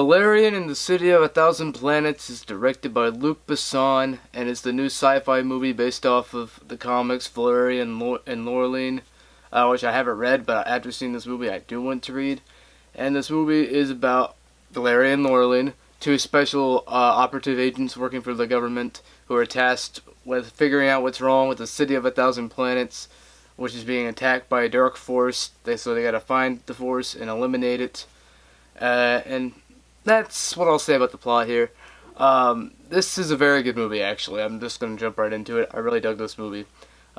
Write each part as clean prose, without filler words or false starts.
Valerian and the City of a Thousand Planets is directed by Luc Besson and is the new sci-fi movie based off of the comics Valerian and Laureline, which I haven't read, but after seeing this movie I do want to read. And this movie is about Valerian and Laureline, two special operative agents working for the government who are tasked with figuring out what's wrong with the City of a Thousand Planets, which is being attacked by a dark force. So they gotta find the force and eliminate it. And that's what I'll say about the plot here. This is a very good movie, actually. I'm just going to jump right into it. I really dug this movie.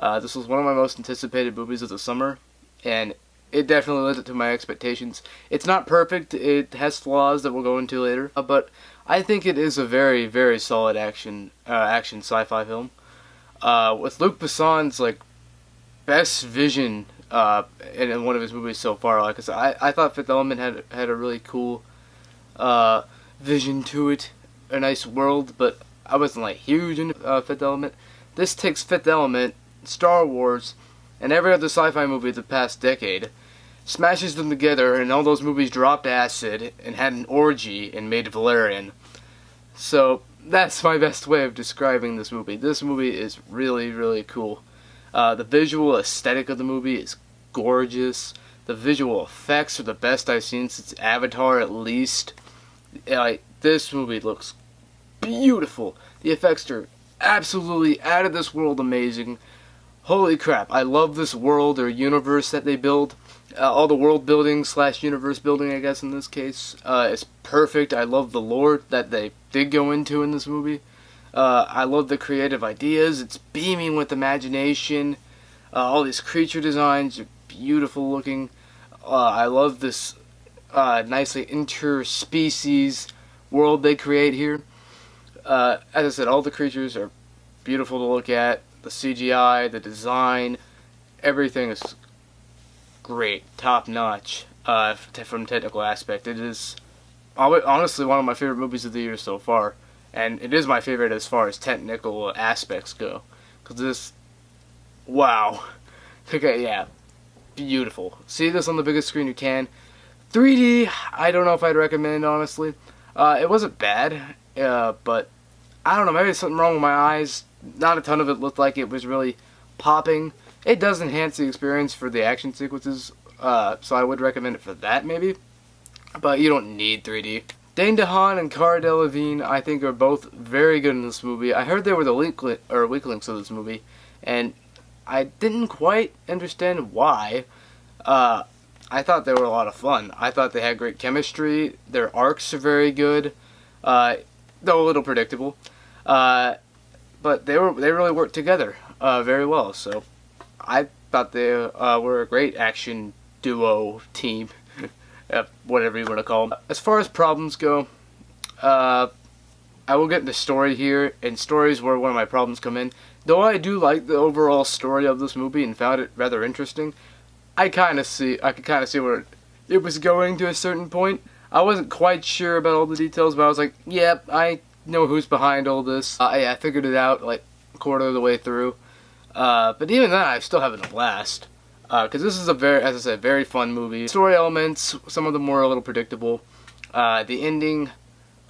This was one of my most anticipated movies of the summer, and it definitely lived up to my expectations. It's not perfect. It has flaws that we'll go into later, but I think it is a very, very solid action sci-fi film. With Luc Besson's best vision in one of his movies so far. Cause I thought Fifth Element had a really cool vision to it, a nice world, but I wasn't huge into Fifth Element. This takes Fifth Element, Star Wars, and every other sci-fi movie of the past decade, smashes them together, and all those movies dropped acid and had an orgy and made Valerian. So that's my best way of describing this movie. This movie is really, really cool. The visual aesthetic of the movie is gorgeous. The visual effects are the best I've seen since Avatar, at least. This movie looks beautiful. The effects are absolutely out of this world amazing. Holy crap, I love this world or universe that they build. All the world building / universe building, I guess in this case, is perfect. I love the lore that they did go into in this movie. I love the creative ideas. It's beaming with imagination. All these creature designs are beautiful looking. I love this nicely interspecies world they create here. As I said, all the creatures are beautiful to look at. The CGI, the design, everything is great, top notch from technical aspect. It is honestly one of my favorite movies of the year so far, and it is my favorite as far as technical aspects go. Cause this, wow, okay, yeah, beautiful. See this on the biggest screen you can. 3D, I don't know if I'd recommend, honestly. It wasn't bad, but I don't know, maybe there's something wrong with my eyes. Not a ton of it looked like it was really popping. It does enhance the experience for the action sequences, so I would recommend it for that, maybe. But you don't need 3D. Dane DeHaan and Cara Delevingne, I think, are both very good in this movie. I heard they were the weak links of this movie, and I didn't quite understand why. I thought they were a lot of fun. I thought they had great chemistry. Their arcs are very good, though a little predictable. But they really worked together very well. So I thought they were a great action duo team, whatever you want to call them. As far as problems go, I will get into story here, and story is where one of my problems come in. Though I do like the overall story of this movie and found it rather interesting, I could kind of see where it was going to a certain point. I wasn't quite sure about all the details, but I was like, yep, I know who's behind all this. I figured it out a quarter of the way through. But even then, I'm still having a blast. Because this is as I said, very fun movie. Story elements, some of them were a little predictable. The ending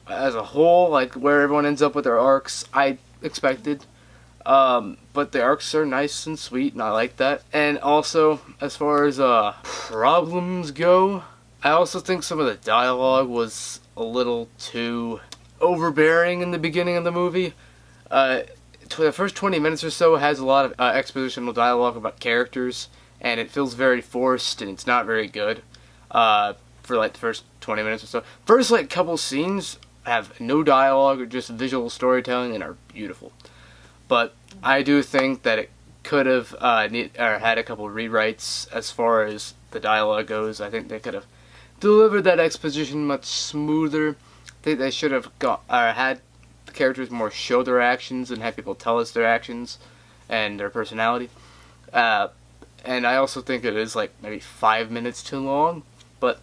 as a whole, where everyone ends up with their arcs, I expected. But the arcs are nice and sweet, and I like that. And also, as far as problems go, I also think some of the dialogue was a little too overbearing in the beginning of the movie. The first 20 minutes or so has a lot of expositional dialogue about characters, and it feels very forced, and it's not very good for the first 20 minutes or so. First couple scenes have no dialogue or just visual storytelling and are beautiful. But I do think that it could have had a couple rewrites as far as the dialogue goes. I think they could have delivered that exposition much smoother. I think they should have had the characters more show their actions and have people tell us their actions and their personality. And I also think it is maybe 5 minutes too long. But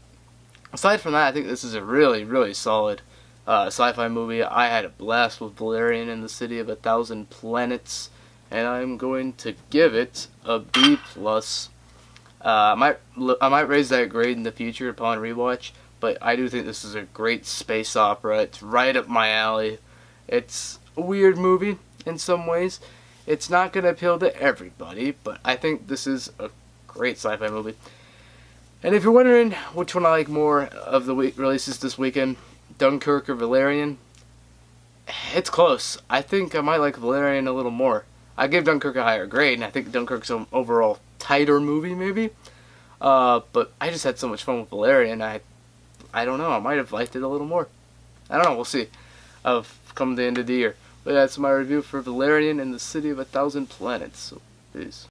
aside from that, I think this is a really, really solid sci-fi movie. I had a blast with Valerian and the City of a Thousand Planets, and I'm going to give it a B+. I might raise that grade in the future upon rewatch, but I do think this is a great space opera. It's right up my alley. It's a weird movie in some ways. It's not going to appeal to everybody, but I think this is a great sci-fi movie. And if you're wondering which one I like more of the releases this weekend, Dunkirk or Valerian, it's close. I think I might like Valerian a little more. I give Dunkirk a higher grade, and I think Dunkirk's an overall tighter movie, maybe. But I just had so much fun with Valerian. I don't know. I might have liked it a little more. I don't know. We'll see. Come the end of the year. But that's my review for Valerian and the City of a Thousand Planets. So, peace.